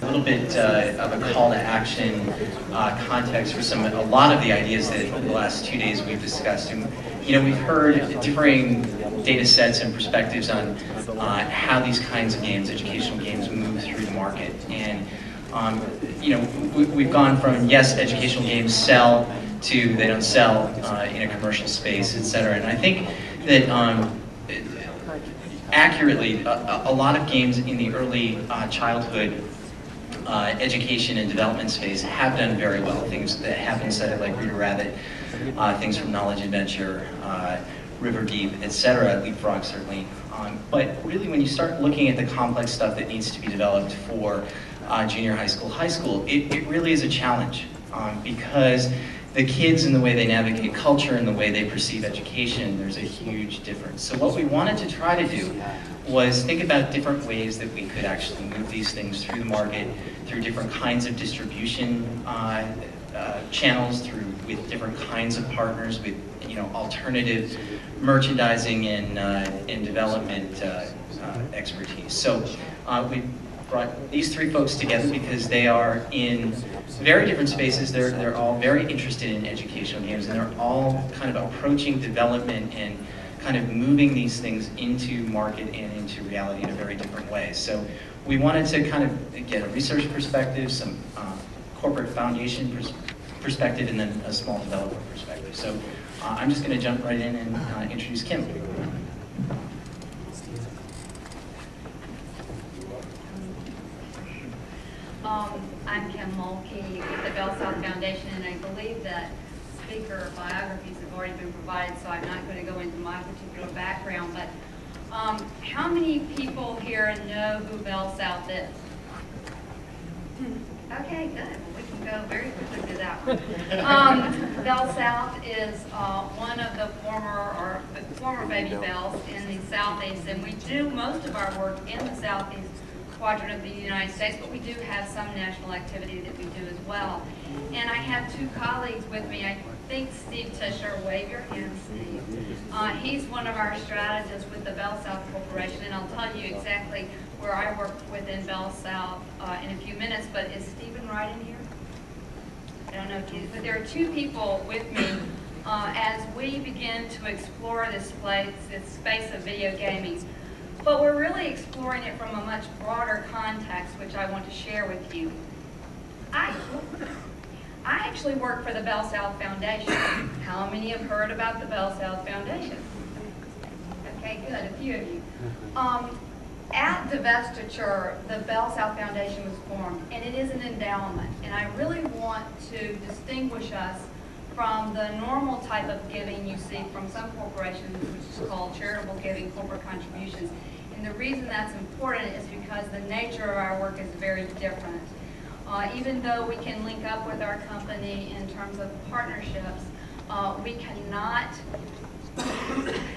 A little bit of a call to action context for a lot of the ideas that over the last 2 days we've discussed. And, we've heard differing data sets and perspectives on how these kinds of games, educational games, move through the market. And we've gone from, yes, educational games sell, to they don't sell in a commercial space, etc. And I think that accurately, a lot of games in the early childhood education and development space have done very well. Things that have been cited like Reader Rabbit, things from Knowledge Adventure, River Deep, etc. Leapfrog certainly. But really, when you start looking at the complex stuff that needs to be developed for junior high school, it really is a challenge because the kids and the way they navigate culture and the way they perceive education, there's a huge difference. So what we wanted to try to do was think about different ways that we could actually move these things through the market, through different kinds of distribution channels, with different kinds of partners, with alternative merchandising and development expertise. So we brought these three folks together because they are in very different spaces. They're all very interested in educational games, and they're all kind of approaching development and kind of moving these things into market and into reality in a very different way. So we wanted to kind of get a research perspective, some corporate foundation perspective, and then a small developer perspective. So I'm just going to jump right in and introduce Kim. I'm Kim Mulkey with the BellSouth Foundation, and I believe that speaker biographies have already been provided, so I'm not going to go into my particular background. But how many people here know who BellSouth is? Okay, good. Well, we can go very quickly to that one. BellSouth is one of the former Baby Bells in the Southeast, and we do most of our work in the Southeast quadrant of the United States, but we do have some national activity that we do as well. And I have two colleagues with me. I think Steve Tisher, wave your hand, Steve. He's one of our strategists with the BellSouth Corporation, and I'll tell you exactly where I work within BellSouth in a few minutes, but is Stephen Wright in here? I don't know if he is, but there are two people with me as we begin to explore this space of video gaming. But we're really exploring it from a much broader context, which I want to share with you. I actually work for the BellSouth Foundation. How many have heard about the BellSouth Foundation? Okay, good, a few of you. At divestiture, the BellSouth Foundation was formed, and it is an endowment. And I really want to distinguish us from the normal type of giving you see from some corporations, which is called charitable giving, corporate contributions. And the reason that's important is because the nature of our work is very different. Even though we can link up with our company in terms of partnerships, we cannot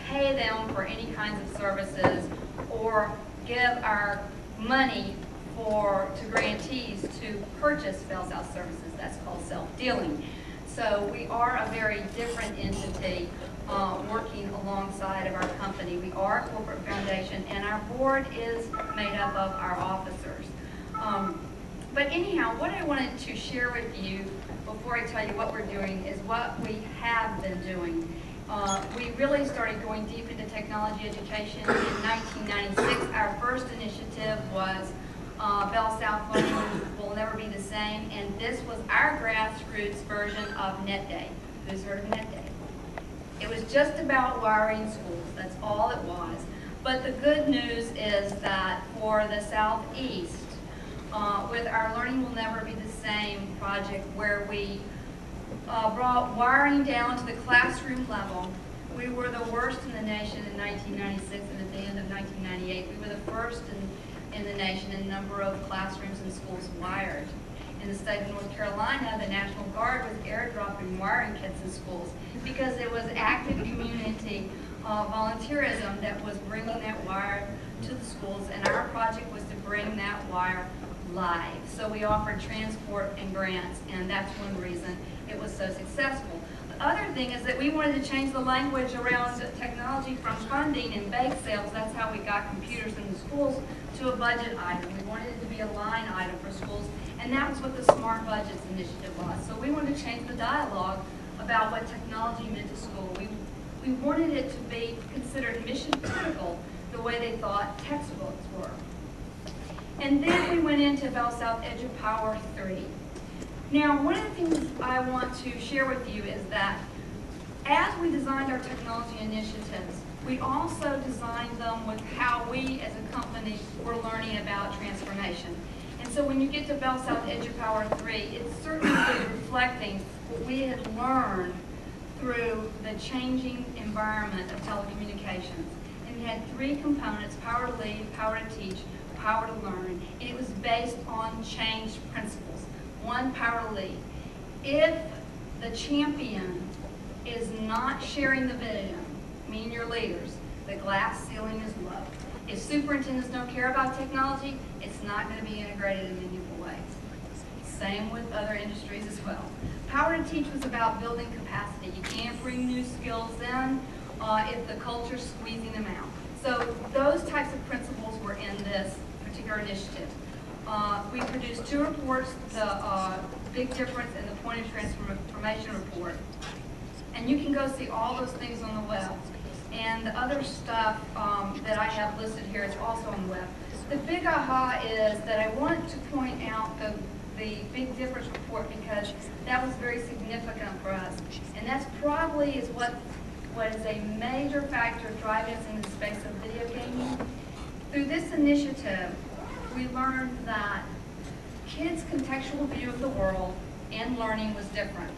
pay them for any kinds of services or give our money to grantees to purchase BellSouth services. That's called self-dealing. So we are a very different entity working alongside of our company. We are a corporate foundation, and our board is made up of our officers. But anyhow, what I wanted to share with you before I tell you what we're doing is what we have been doing. We really started going deep into technology education in 1996. Our first initiative was BellSouth Learning Will Never Be the Same, and this was our grassroots version of NetDay. Who's heard of NetDay? It was just about wiring schools. That's all it was. But the good news is that for the Southeast, with our Learning Will Never Be the Same project, where we brought wiring down to the classroom level, we were the worst in the nation in 1996, and at the end of 1998, we were the first in the nation in number of classrooms and schools wired. In the state of North Carolina, the National Guard was airdropping wiring kits in schools because it was active community volunteerism that was bringing that wire to the schools, and our project was to bring that wire live. So we offered transport and grants, and that's one reason it was so successful. other thing is that we wanted to change the language around technology from funding and bake sales. That's how we got computers in the schools, to a budget item. We wanted it to be a line item for schools, and that was what the Smart Budgets initiative was. So we wanted to change the dialogue about what technology meant to school. We wanted it to be considered mission critical the way they thought textbooks were. And then we went into BellSouth EduPower 3. Now, one of the things I want to share with you is that as we designed our technology initiatives, we also designed them with how we as a company were learning about transformation. And so when you get to BellSouth EduPower 3, it's certainly reflecting what we had learned through the changing environment of telecommunications. And we had three components: power to lead, power to teach, power to learn. And it was based on change principles. One, power to lead. If the champion is not sharing the vision, meaning your leaders, the glass ceiling is low. If superintendents don't care about technology, it's not going to be integrated in meaningful ways. Same with other industries as well. Power to teach was about building capacity. You can't bring new skills in if the culture's squeezing them out. So those types of principles were in this particular initiative. We produced 2 reports, the Big Difference and the Point of Transformation report. And you can go see all those things on the web. And the other stuff that I have listed here is also on the web. The big aha is that I want to point out the Big Difference report because that was very significant for us. And that's probably is what is a major factor driving us in the space of video gaming. Through this initiative, we learned that kids' contextual view of the world and learning was different.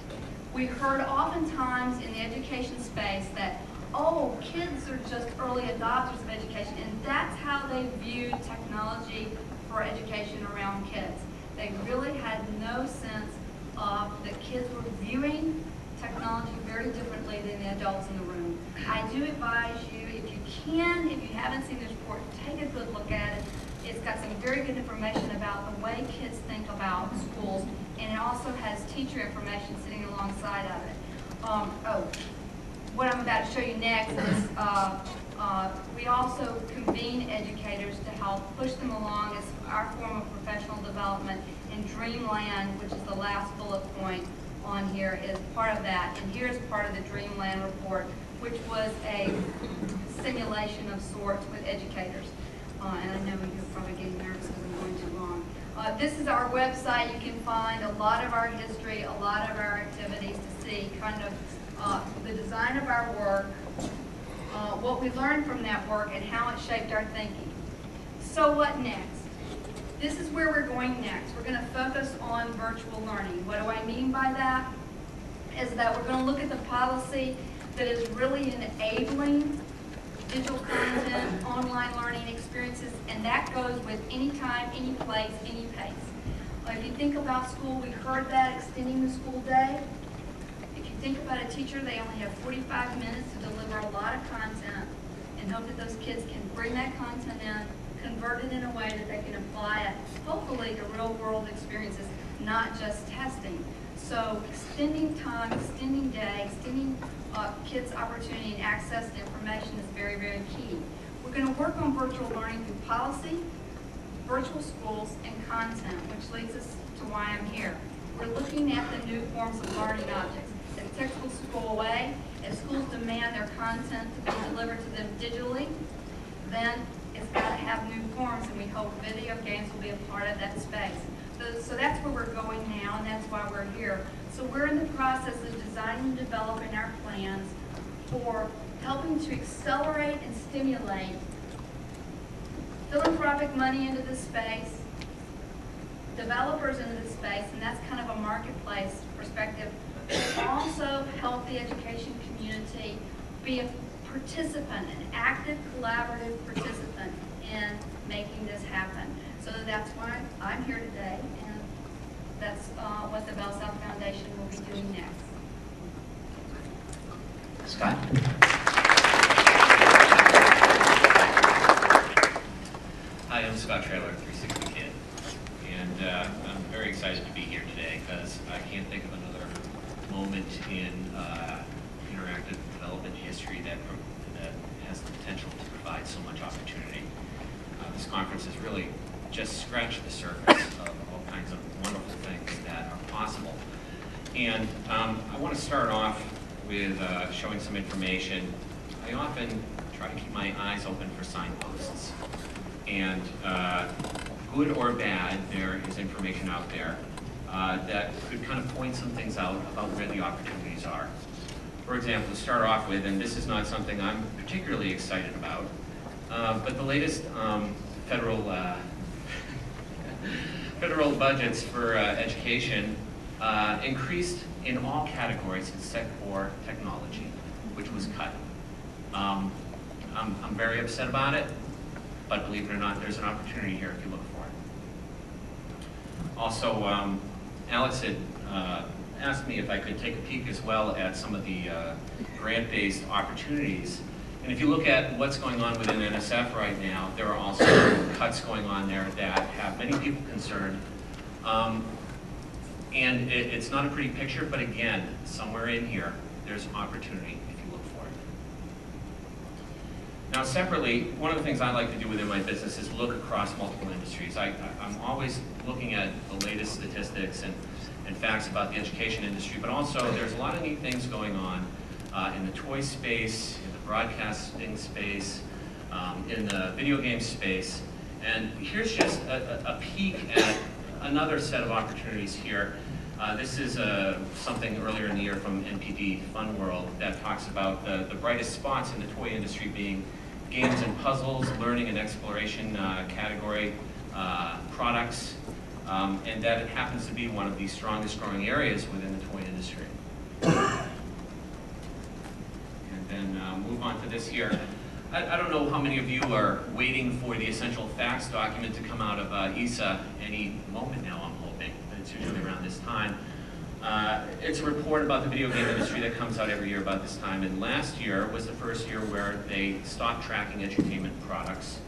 We heard oftentimes in the education space that, oh, kids are just early adopters of education, and that's how they viewed technology for education around kids. They really had no sense of the kids were viewing technology very differently than the adults in the room. I do advise you, if you haven't seen this report, take a good look at it. It's got some very good information about the way kids think about schools, and it also has teacher information sitting alongside of it. What I'm about to show you next is we also convene educators to help push them along as our form of professional development, and Dreamland, which is the last bullet point on here, is part of that. And here's part of the Dreamland report, which was a simulation of sorts with educators. And I know you're probably getting nervous because I'm going too long. This is our website. You can find a lot of our history, a lot of our activities to see kind of the design of our work, what we learned from that work, and how it shaped our thinking. So what next? This is where we're going next. We're going to focus on virtual learning. What do I mean by that? Is that we're going to look at the policy that is really enabling digital content, online learning experiences, and that goes with any time, any place, any pace. If you think about school, we heard that extending the school day. If you think about a teacher, they only have 45 minutes to deliver a lot of content and hope that those kids can bring that content in, convert it in a way that they can apply it, hopefully, to real-world experiences, not just testing. So extending time, extending day, extending kids' opportunity and access to information is very, very key. We're going to work on virtual learning through policy, virtual schools, and content, which leads us to why I'm here. We're looking at the new forms of learning objects. As textbooks go away, as schools demand their content to be delivered to them digitally, then it's got to have new forms, and we hope video games will be a part of that space. So that's where we're going now, and that's why we're here. So we're in the process of designing and developing our plans for helping to accelerate and stimulate philanthropic money into this space, developers into this space, and that's kind of a marketplace perspective. Also help the education community be a participant, an active, collaborative participant in making this happen. So that's why I'm here today, and that's what the BellSouth Foundation will be doing next. Scott? Hi, I'm Scott Traylor, 360 Kid, and I'm very excited to be here today because I can't think of another moment in start off with showing some information. I often try to keep my eyes open for signposts. And good or bad, there is information out there that could kind of point some things out about where the opportunities are. For example, to start off with, and this is not something I'm particularly excited about, but the latest federal budgets for education increased in all categories except for technology, which was cut. I'm very upset about it, but believe it or not, there's an opportunity here if you look for it. Also, Alex had asked me if I could take a peek as well at some of the grant-based opportunities. And if you look at what's going on within NSF right now, there are also cuts going on there that have many people concerned. And it's not a pretty picture, but again, somewhere in here, there's opportunity if you look for it. Now separately, one of the things I like to do within my business is look across multiple industries. I'm always looking at the latest statistics and facts about the education industry, but also there's a lot of neat things going on in the toy space, in the broadcasting space, in the video game space. And here's just a peek at another set of opportunities here. This is something earlier in the year from NPD Fun World that talks about the brightest spots in the toy industry being games and puzzles, learning and exploration category products, and that it happens to be one of the strongest growing areas within the toy industry. And then move on to this here. I don't know how many of you are waiting for the essential facts document to come out of ESA any moment now, I'm hoping. It's usually around this time. It's a report about the video game industry that comes out every year about this time, and last year was the first year where they stopped tracking edutainment products.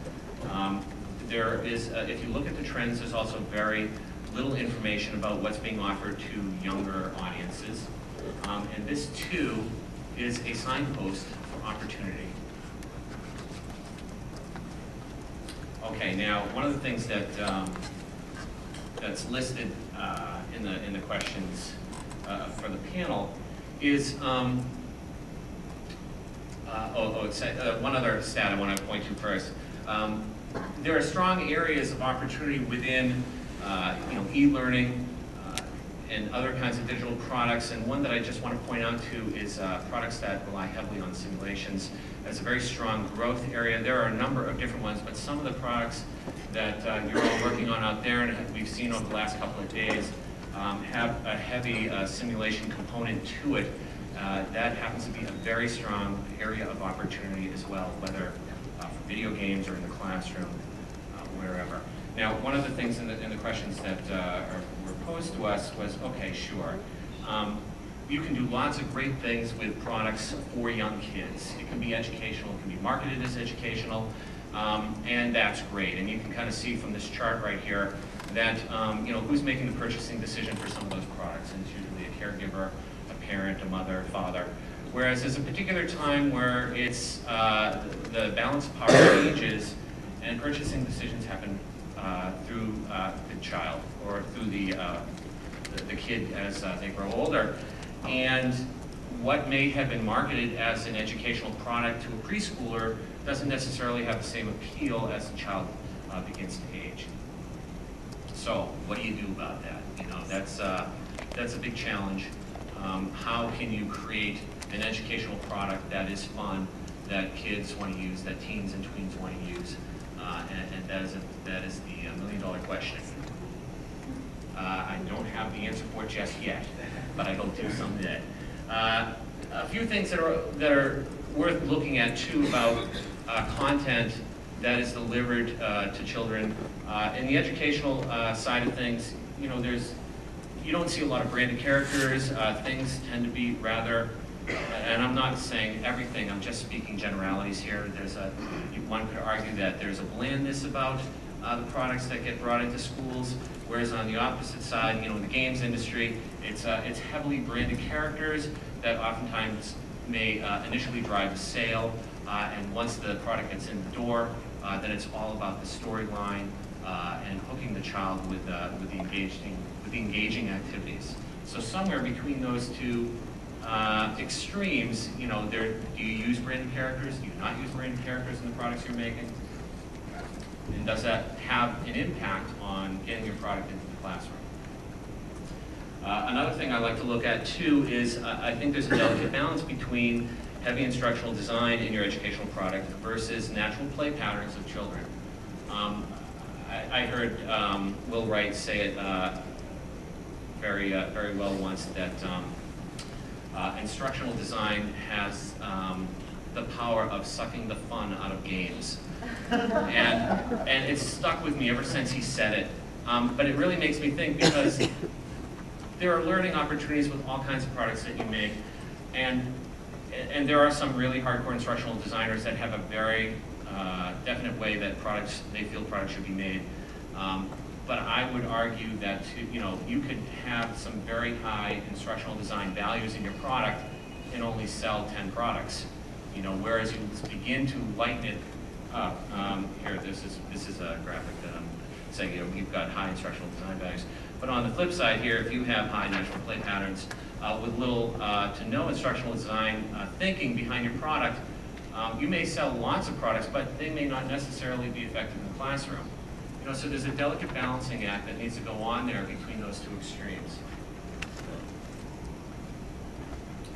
There is, if you look at the trends, there's also very little information about what's being offered to younger audiences. And this too is a signpost for opportunity. Okay, now one of the things that that's listed in the questions for the panel is one other stat I want to point to first. There are strong areas of opportunity within e-learning and other kinds of digital products, and one that I just want to point out to is products that rely heavily on simulations. That's a very strong growth area. There are a number of different ones, but some of the products that you're all working on out there and we've seen over the last couple of days have a heavy simulation component to it. That happens to be a very strong area of opportunity as well, whether for video games or in the classroom, wherever. Now, one of the things in the questions that were posed to us was, okay, sure. You can do lots of great things with products for young kids. It can be educational, it can be marketed as educational, and that's great. And you can kind of see from this chart right here that who's making the purchasing decision for some of those products, and it's usually a caregiver, a parent, a mother, father. Whereas there's a particular time where it's the balance of power changes, and purchasing decisions happen through the child or through the kid as they grow older. And what may have been marketed as an educational product to a preschooler doesn't necessarily have the same appeal as the child begins to age. So what do you do about that? That's a big challenge. How can you create an educational product that is fun, that kids want to use, that teens and tweens want to use? And that is the million-dollar question. I don't have the answer for it just yet, but I hope to someday. A few things that are worth looking at too about content that is delivered to children. In the educational side of things, you don't see a lot of branded characters. Things tend to be rather, and I'm not saying everything, I'm just speaking generalities here. One could argue that there's a blandness about the products that get brought into schools, whereas on the opposite side, in the games industry, it's heavily branded characters that oftentimes may initially drive a sale, and once the product gets in the door, then it's all about the storyline and hooking the child with the engaging activities. So somewhere between those two extremes, you know, do you use branded characters? Do you not use branded characters in the products you're making? And does that have an impact on getting your product into the classroom? Another thing I like to look at too is I think there's a delicate balance between heavy instructional design in your educational product versus natural play patterns of children. I heard Will Wright say it very well once, that instructional design has the power of sucking the fun out of games. And it's stuck with me ever since he said it. But it really makes me think, because there are learning opportunities with all kinds of products that you make, and there are some really hardcore instructional designers that have a very definite way that they feel products should be made. But I would argue that you could have some very high instructional design values in your product and only sell 10 products. Whereas you begin to lighten it up. Here, this is a graphic that I'm saying you've got high instructional design values. But on the flip side here, if you have high natural play patterns with little to no instructional design thinking behind your product, you may sell lots of products, but they may not necessarily be effective in the classroom. So there's a delicate balancing act that needs to go on there between those two extremes.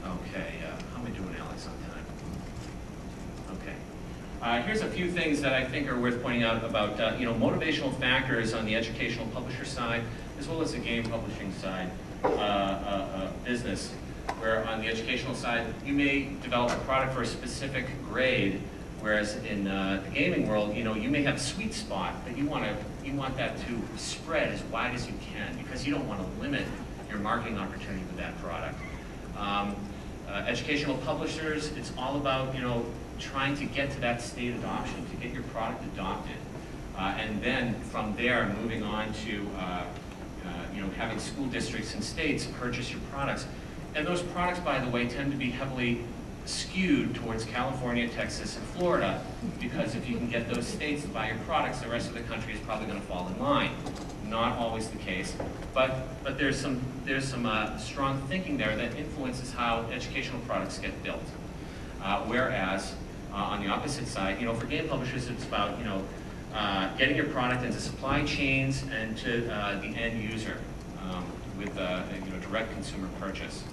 Okay, how am I doing, Alex, on time? Okay. Here's a few things that I think are worth pointing out about motivational factors on the educational publisher side, as well as the game publishing side business, where on the educational side, you may develop a product for a specific grade, whereas in the gaming world, you may have a sweet spot that you want that to spread as wide as you can, because you don't want to limit your marketing opportunity with that product. Educational publishers, it's all about trying to get to that state adoption, to get your product adopted, and then from there moving on to having school districts and states purchase your products. And those products, by the way, tend to be heavily skewed towards California, Texas, and Florida, because if you can get those states to buy your products, the rest of the country is probably going to fall in line. Not always the case, but there's some strong thinking there that influences how educational products get built. Whereas on the opposite side, for game publishers, it's about getting your product into supply chains and to the end user with direct consumer purchase.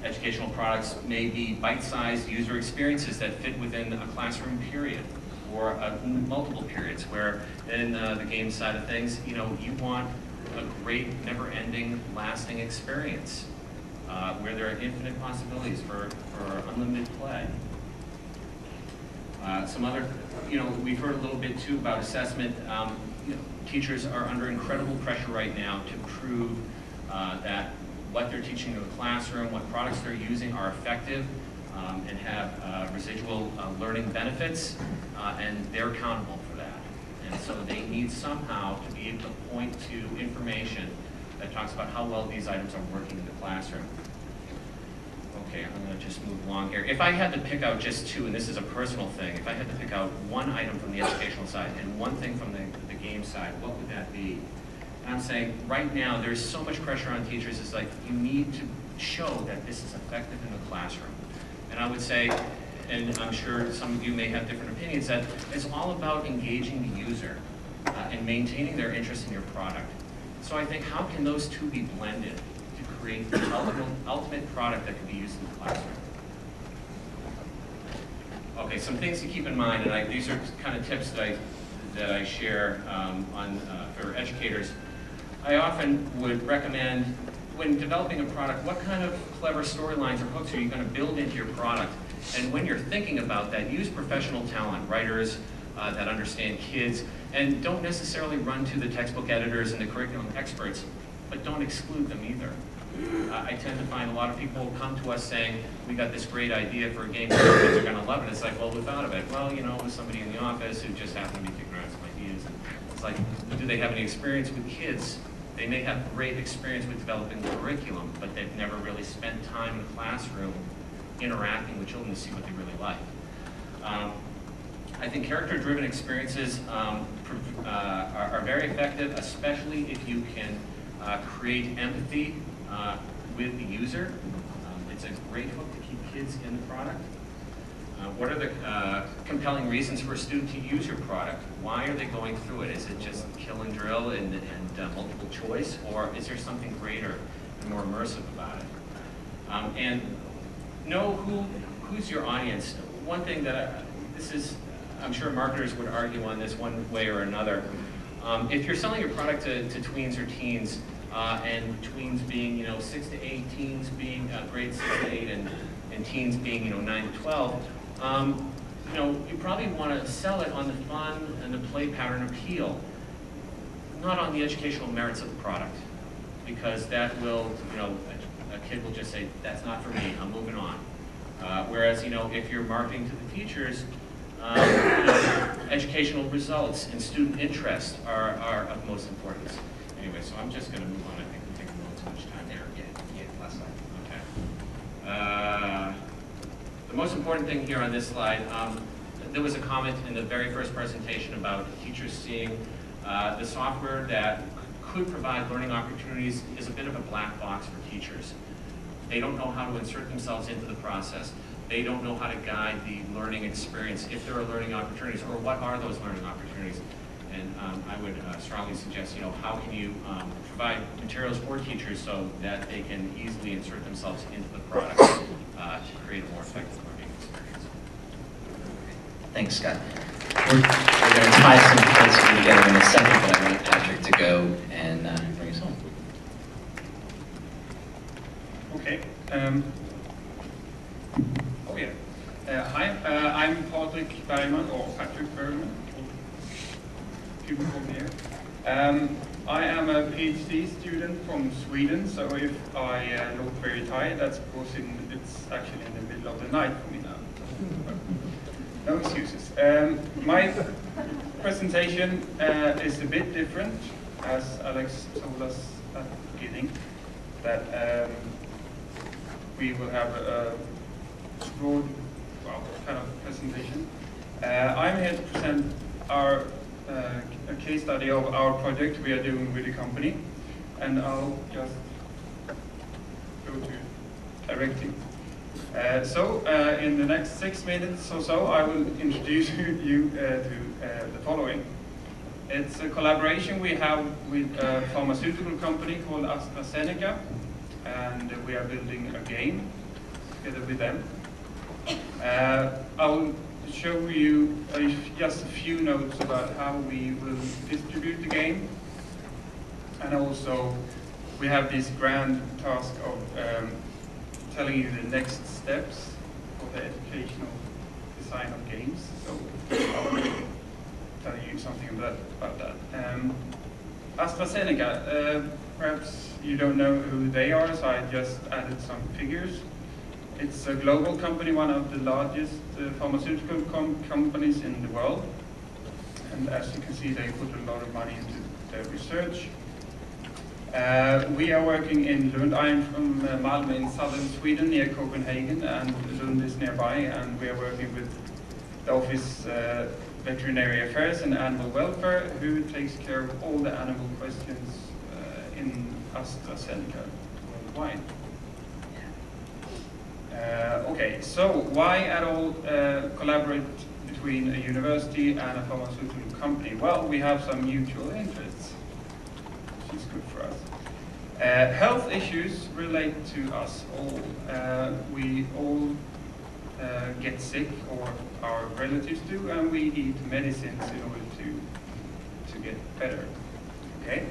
Educational products may be bite-sized user experiences that fit within a classroom period or multiple periods, where in the game side of things, you want a great, never-ending, lasting experience where there are infinite possibilities for unlimited play. Some other, we've heard a little bit too about assessment. Teachers are under incredible pressure right now to prove that what they're teaching in the classroom, what products they're using are effective and have residual learning benefits, and they're accountable for that. And so they need somehow to be able to point to information that talks about how well these items are working in the classroom. Okay, I'm going to just move along here. If I had to pick out just two, and this is a personal thing, if I had to pick out one item from the educational side and one thing from the game side, what would that be? And I'm saying right now there's so much pressure on teachers. It's like you need to show that this is effective in the classroom. And I would say, and I'm sure some of you may have different opinions, that it's all about engaging the user and maintaining their interest in your product. So I think, how can those two be blended to create the ultimate product that can be used in the classroom? Okay, some things to keep in mind, and these are kind of tips that I share for educators. I often would recommend, when developing a product, what kind of clever storylines or hooks are you going to build into your product? And when you're thinking about that, use professional talent, writers that understand kids, and don't necessarily run to the textbook editors and the curriculum experts, but don't exclude them either. I tend to find a lot of people come to us saying, we got this great idea for a game, kids are going to love it. It's like, well, who thought of it? Well, it was somebody in the office who just happened to be kicking around some ideas. And it's like, do they have any experience with kids? They may have great experience with developing curriculum, but they've never really spent time in a classroom interacting with children to see what they really like. I think character-driven experiences are very effective, especially if you can create empathy with the user. It's a great hook to keep kids in the product. What are the compelling reasons for a student to use your product? Why are they going through it? Is it just kill and drill and multiple choice, or is there something greater and more immersive about it? And know who's your audience. One thing that I'm sure marketers would argue on this one way or another. If you're selling your product to tweens or teens, and tweens being 6 to 8, teens being grades 6 to 8, and teens being 9 to 12, you probably want to sell it on the fun and the play pattern appeal, not on the educational merits of the product, because that will, a kid will just say, that's not for me, I'm moving on. Whereas, if you're marketing to the teachers, educational results and student interest are of most importance. Anyway, so I'm just going to move on. I think we're taking a little too much time there. Yeah, last slide. Okay. The most important thing here on this slide, there was a comment in the very first presentation about teachers seeing the software that could provide learning opportunities is a bit of a black box for teachers. They don't know how to insert themselves into the process. They don't know how to guide the learning experience, if there are learning opportunities, or what are those learning opportunities. And I would strongly suggest, how can you provide materials for teachers so that they can easily insert themselves into the product to create a more effective learning experience. Thanks, Scott. We're going to tie some points together in a second, but I want Patrik to go and bring us home. Okay. Hi, I'm Patrik Bergman, or Patrik Bergman. People call me here. I am a PhD student from Sweden, so if I look very tired, that's because it's actually in the middle of the night for me now. No excuses. My presentation is a bit different, as Alex told us at the beginning, that we will have a broad kind of presentation. I'm here to present a case study of our project we are doing with the company, and I'll just go to directly. In the next 6 minutes or so, I will introduce you to the following. It's a collaboration we have with a pharmaceutical company called AstraZeneca, and we are building a game together with them. I'll show you just a few notes about how we will distribute the game, and also we have this grand task of telling you the next steps for the educational design of games. So I'll tell you something about that. AstraZeneca, perhaps you don't know who they are, so I just added some figures. It's a global company, one of the largest pharmaceutical companies in the world. And as you can see, they put a lot of money into their research. We are working in Lund. I'm from Malmö in southern Sweden, near Copenhagen, and Lund is nearby. And we are working with the Office Veterinary Affairs and Animal Welfare, who takes care of all the animal questions in AstraZeneca worldwide. Okay, so why at all collaborate between a university and a pharmaceutical company? Well, we have some mutual interests, which is good for us. Health issues relate to us all. We all get sick, or our relatives do, and we eat medicines in order to get better. Okay?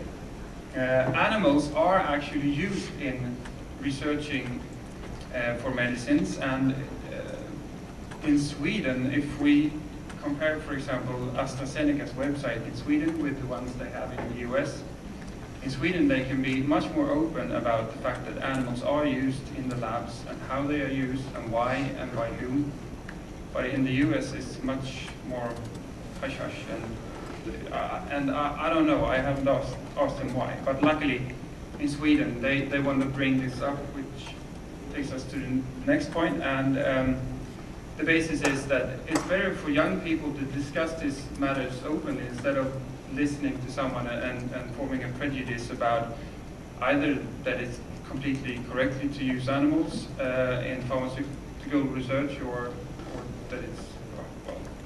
Animals are actually used in researching for medicines, and in Sweden, if we compare, for example, AstraZeneca's website in Sweden with the ones they have in the US, in Sweden they can be much more open about the fact that animals are used in the labs and how they are used and why and by whom. But in the US it's much more hush-hush, and I don't know, I haven't asked them why, but luckily in Sweden they want to bring this up, which takes us to the next point, and the basis is that it's better for young people to discuss these matters openly instead of listening to someone and forming a prejudice about either that it's completely correctly to use animals in pharmaceutical research, or that it's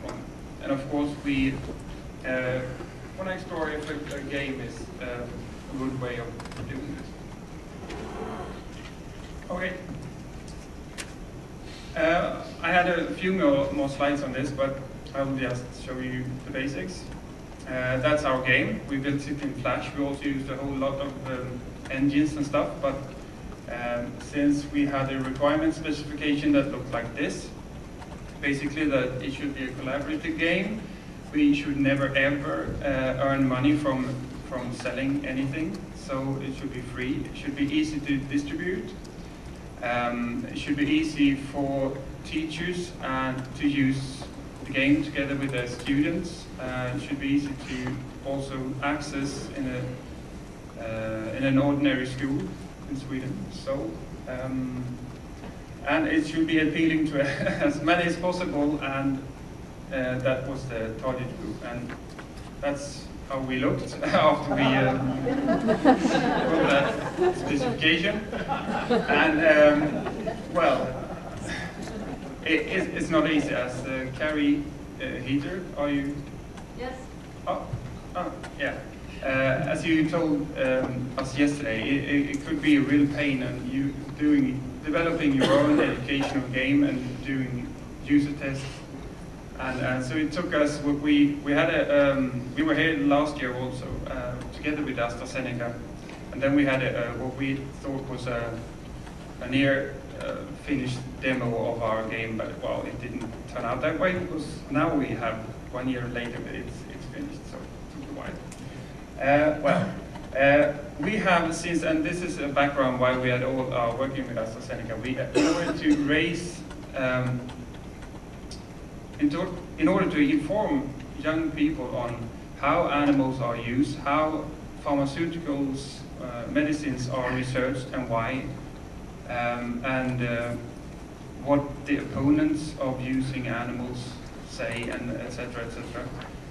wrong. And of course, we want to explore if a game is a good way of doing this. Okay. I had a few more slides on this, but I will just show you the basics. That's our game. We built it in Flash. We also used a whole lot of engines and stuff, but since we had a requirement specification that looked like this, basically that it should be a collaborative game, we should never ever earn money from selling anything, so it should be free, it should be easy to distribute, it should be easy for teachers to use the game together with their students. It should be easy to also access in an ordinary school in Sweden. So, and it should be appealing to as many as possible, and that was the target group. And that's how we looked after we wrote that specification. And well, it's not easy. As Carrie Heater, are you? Yes. Oh, yeah. As you told us yesterday, it could be a real pain, and you developing your own educational game and doing user tests, and so it took us. We were here last year also together with AstraZeneca, and then we had what we thought was a near finished demo of our game, but well, it didn't turn out that way, because now we have 1 year later it's finished, so it took a while. We have since, and this is a background why we had all working with AstraZeneca, in order to raise, in order to inform young people on how animals are used, how pharmaceuticals, medicines are researched and why, and what the opponents of using animals say, and etc., etc.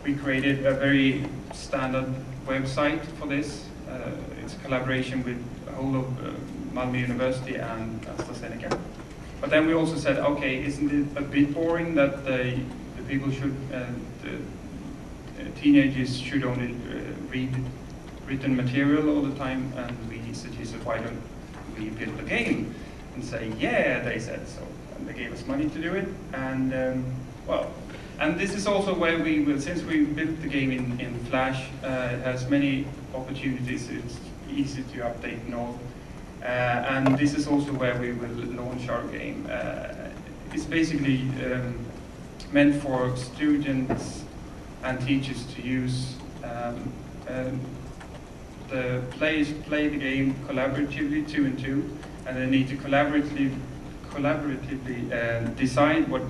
We created a very standard website for this. It's a collaboration with a whole of Malmö University and AstraZeneca. But then we also said, okay, isn't it a bit boring that the people should, the teenagers should only read written material all the time? And we suggested, why don't we build a game? And say, yeah, they said so. And they gave us money to do it. And well, and this is also where we will, since we built the game in Flash, it has many opportunities, it's easy to update and all. And this is also where we will launch our game. It's basically meant for students and teachers to use. The players play the game collaboratively, 2 and 2, and they need to collaboratively decide what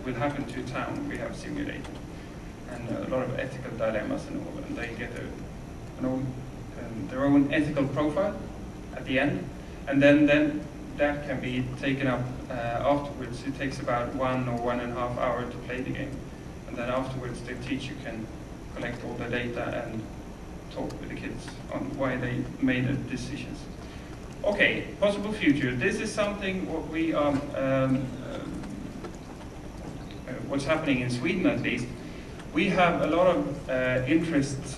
will happen to a town we have simulated, and a lot of ethical dilemmas and all, and they get their own ethical profile at the end, and then that can be taken up afterwards. It takes about 1 or 1.5 hours to play the game, and then afterwards the teacher can collect all the data and talk with the kids on why they made the decisions. Okay, possible future. This is something what we are, what's happening in Sweden at least. We have a lot of interest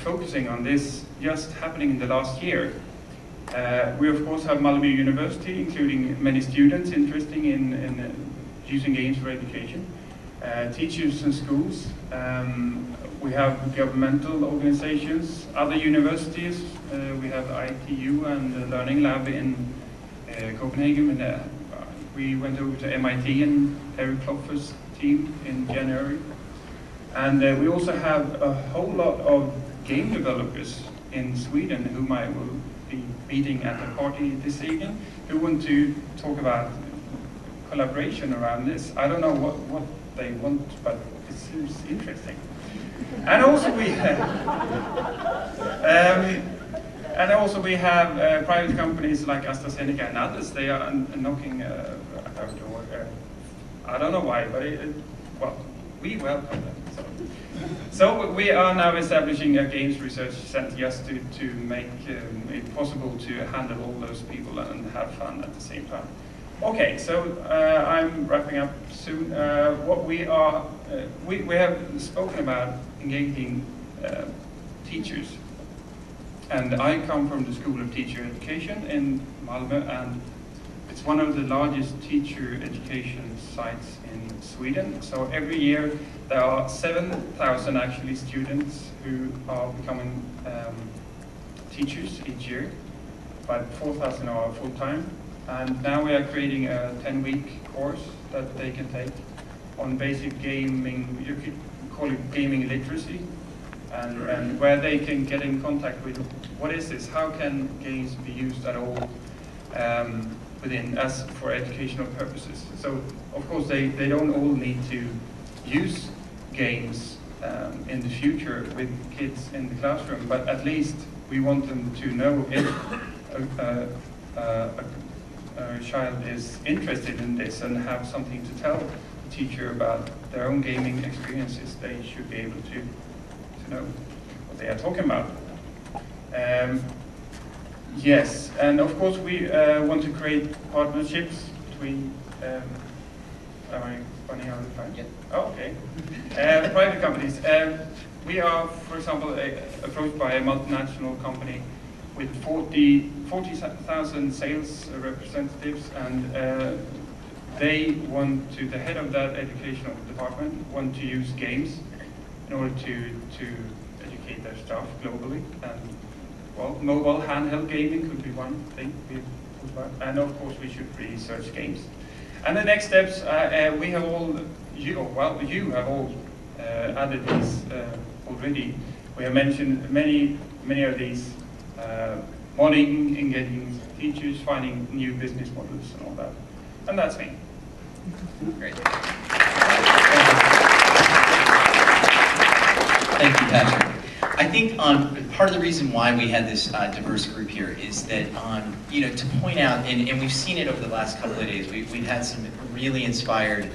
focusing on this just happening in the last year. We of course have Malmö University, including many students interested in using games for education, teachers and schools. We have governmental organizations, other universities. We have ITU and the Learning Lab in Copenhagen. And, we went over to MIT and Eric Klopfer's team in January. And we also have a whole lot of game developers in Sweden whom I will be meeting at the party this evening, who want to talk about collaboration around this. I don't know what they want, but it seems interesting. And also we have private companies like AstraZeneca and others. They are knocking at our door. I don't know why, but well, we welcome them. So we are now establishing a games research center just to make it possible to handle all those people and have fun at the same time. Okay, so I'm wrapping up soon. What we have spoken about engaging teachers, and I come from the School of Teacher Education in Malmö, and it's one of the largest teacher education sites in Sweden. So every year there are 7,000 actually students who are becoming teachers each year, but 4,000 are full-time. And now we are creating a 10-week course that they can take on basic gaming, you could call it gaming literacy, and where they can get in contact with what is this, how can games be used at all within us for educational purposes. So of course they don't all need to use games in the future with kids in the classroom, but at least we want them to know if a child is interested in this and have something to tell the teacher about their own gaming experiences. They should be able to know what they are talking about. Yes, and of course we want to create partnerships between, am I running out of time? Yeah. Oh, okay. Private companies. We are, for example, approached by a multinational company with 40,000 sales representatives, and they want to, the head of that educational department want to use games in order to educate their staff globally. And well, mobile handheld gaming could be one thing we talked about, and of course we should research games. And the next steps, we have all, you have all added these already. We have mentioned many of these, modeling, engaging teachers, finding new business models and all that. And that's me. Great. Thank you, Patrik. I think part of the reason why we had this diverse group here is that, to point out, and we've seen it over the last couple of days, we've had some really inspired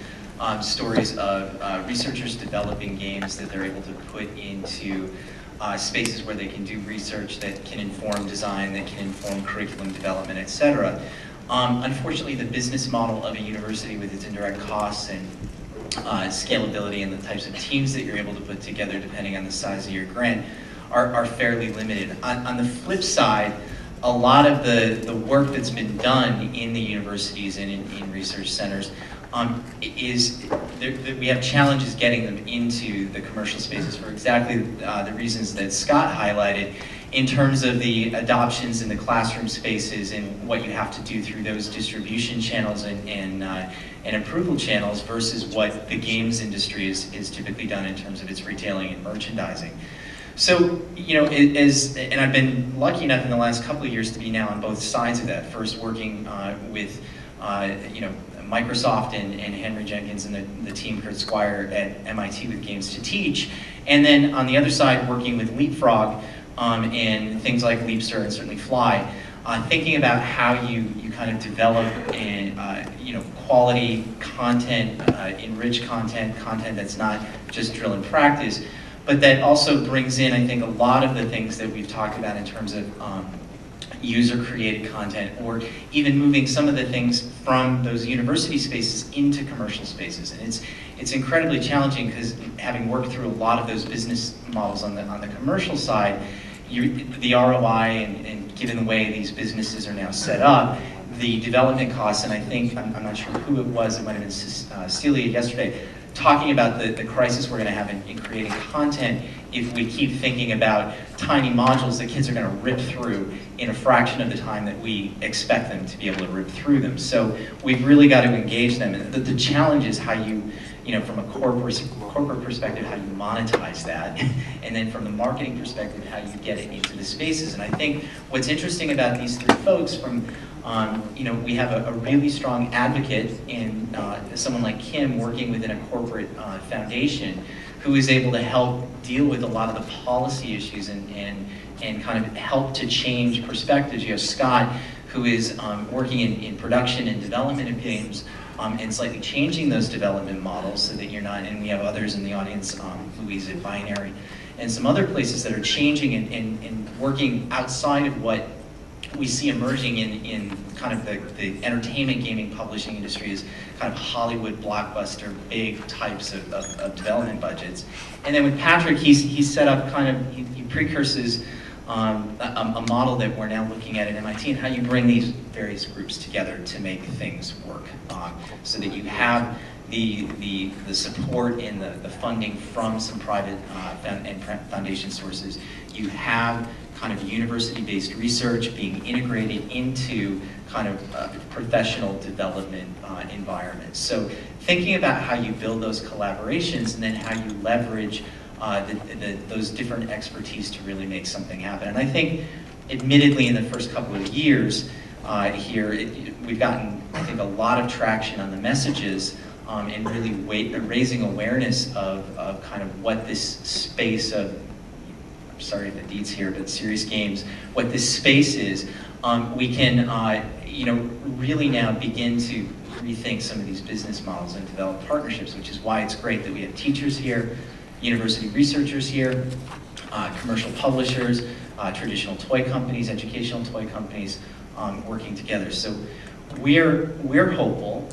stories of researchers developing games that they're able to put into spaces where they can do research that can inform design, that can inform curriculum development, etc. Unfortunately, the business model of a university with its indirect costs and scalability and the types of teams that you're able to put together depending on the size of your grant are fairly limited. On the flip side, a lot of the work that's been done in the universities and in research centers we have challenges getting them into the commercial spaces for exactly the reasons that Scott highlighted in terms of the adoptions in the classroom spaces and what you have to do through those distribution channels and approval channels versus what the games industry is typically done in terms of its retailing and merchandising. So, and I've been lucky enough in the last couple of years to be now on both sides of that. First working with, Microsoft and Henry Jenkins and the team Kurt Squire at MIT with Games to Teach. And then on the other side, working with Leapfrog and things like Leapster and certainly Fly, thinking about how you kind of develop quality content, enriched content that's not just drill and practice, but that also brings in, I think, a lot of the things that we've talked about in terms of user-created content, or even moving some of the things from those university spaces into commercial spaces. And it's incredibly challenging because having worked through a lot of those business models on the commercial side, the ROI and given the way these businesses are now set up, the development costs, and I think, I'm not sure who it was, it might have been Celia yesterday, talking about the crisis we're going to have in creating content if we keep thinking about tiny modules that kids are going to rip through in a fraction of the time that we expect them to be able to rip through them. So we've really got to engage them. And the challenge is how you from a corporate perspective, how you monetize that, and then from the marketing perspective, how you get it into the spaces. And I think what's interesting about these three folks from we have a really strong advocate in someone like Kim working within a corporate foundation who is able to help deal with a lot of the policy issues and kind of help to change perspectives. You have Scott, who is working in production and development of games, and slightly changing those development models so that you're not, and we have others in the audience, Louise at Binary, and some other places that are changing and working outside of what we see emerging in kind of the entertainment gaming publishing industry as kind of Hollywood blockbuster, big types of development budgets. And then with Patrik, he's set up kind of, he precurses a model that we're now looking at MIT, and how you bring these various groups together to make things work, so that you have the support and the funding from some private and foundation sources. You have kind of university-based research being integrated into kind of professional development environments. So thinking about how you build those collaborations and then how you leverage those different expertise to really make something happen. And I think, admittedly, in the first couple of years here, we've gotten, I think, a lot of traction on the messages and really raising awareness of kind of what this space of, I'm sorry if the Deeds here, but serious games, what this space is. We can, really now begin to rethink some of these business models and develop partnerships, which is why it's great that we have teachers here, university researchers here, commercial publishers, traditional toy companies, educational toy companies working together. So we're hopeful,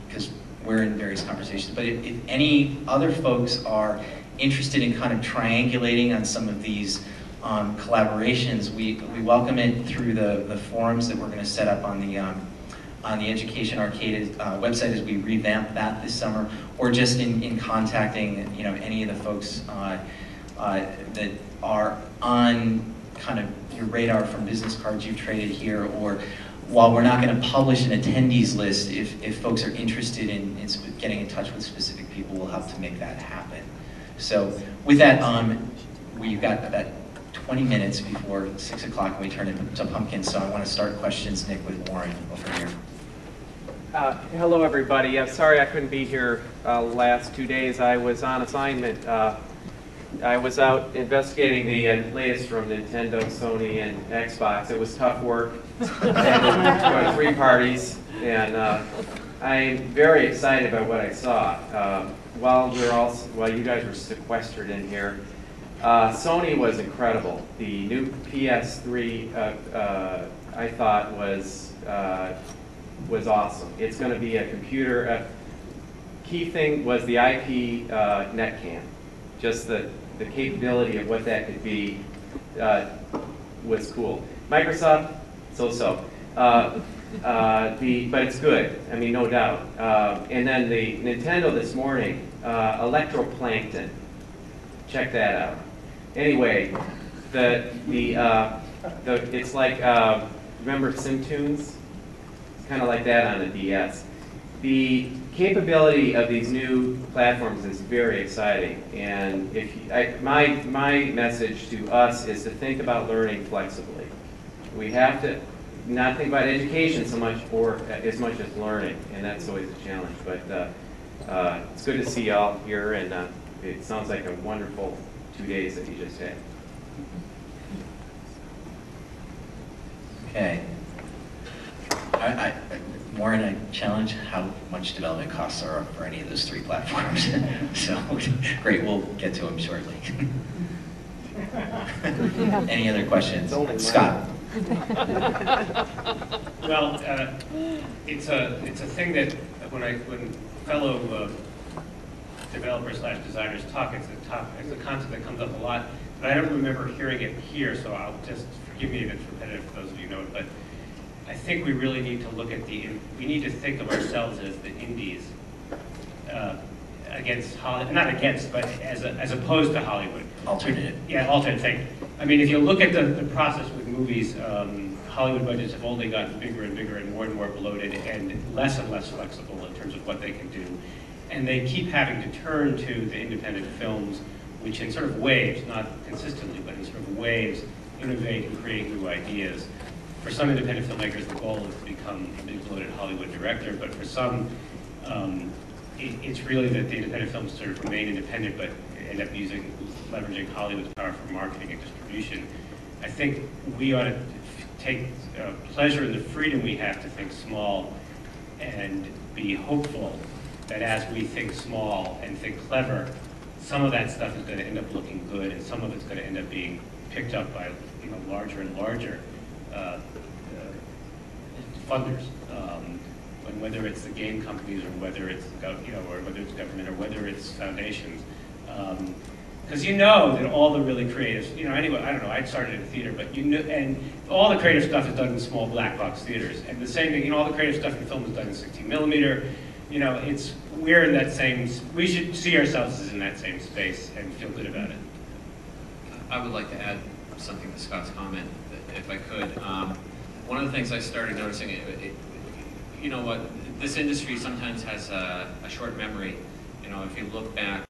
because we're in various conversations, but if any other folks are interested in kind of triangulating on some of these collaborations, we welcome it through the forums that we're going to set up on the Education Arcade website as we revamp that this summer, or just in contacting any of the folks that are on kind of your radar from business cards you've traded here, or while we're not going to publish an attendees list, if folks are interested in getting in touch with specific people, we'll help to make that happen. So with that, we've got about 20 minutes before 6 o'clock and we turn it to Pumpkin, so I want to start questions, Nick, with Warren over here. Hello, everybody. Sorry I couldn't be here last 2 days. I was on assignment. I was out investigating the latest from Nintendo, Sony, and Xbox. It was tough work. I had to go to 3 parties, and I'm very excited about what I saw. While you guys were sequestered in here, Sony was incredible. The new PS3 I thought was awesome. It's going to be a computer. Key thing was the IP netcam. Just the capability of what that could be was cool. Microsoft, so-so. But it's good. I mean, no doubt. And then the Nintendo this morning, electroplankton. Check that out. Anyway, it's like remember SimTunes? It's kind of like that on a DS. The capability of these new platforms is very exciting, and my message to us is to think about learning flexibly. We have to not think about education so much or as much as learning, and that's always a challenge. But it's good to see y'all here, and it sounds like a wonderful 2 days that you just had. Okay. Warren, I challenge how much development costs are for any of those 3 platforms. So, great, we'll get to them shortly. Any other questions? Scott. Well, it's a thing that when fellow developers / designers talk, it's a concept that comes up a lot, but I don't remember hearing it here, so I'll just, forgive me if it's repetitive for those of you who know it, but I think we really need to look at we need to think of ourselves as the indies against Hollywood, not against, but as opposed to Hollywood. Alternative. Yeah, alternate thing. I mean, if you look at the process with movies, Hollywood budgets have only gotten bigger and bigger and more bloated and less flexible in terms of what they can do. And they keep having to turn to the independent films, which in sort of waves, not consistently, but in sort of waves, innovate and create new ideas. For some independent filmmakers, the goal is to become a big bloated Hollywood director, but for some, it's really that the independent films sort of remain independent, but end up leveraging Hollywood's power for marketing and distribution. I think we ought to take pleasure in the freedom we have to think small and be hopeful that as we think small and think clever, some of that stuff is going to end up looking good, and some of it's going to end up being picked up by larger and larger funders. And whether it's the game companies or whether it's or whether it's government or whether it's foundations. Because that all the really creative, anyway, I don't know, I started in theater, but and all the creative stuff is done in small black box theaters. And the same thing, all the creative stuff in film is done in 16 millimeter. We're in that same, we should see ourselves as in that same space and feel good about it. I would like to add something to Scott's comment, if I could. One of the things I started noticing, this industry sometimes has a short memory. If you look back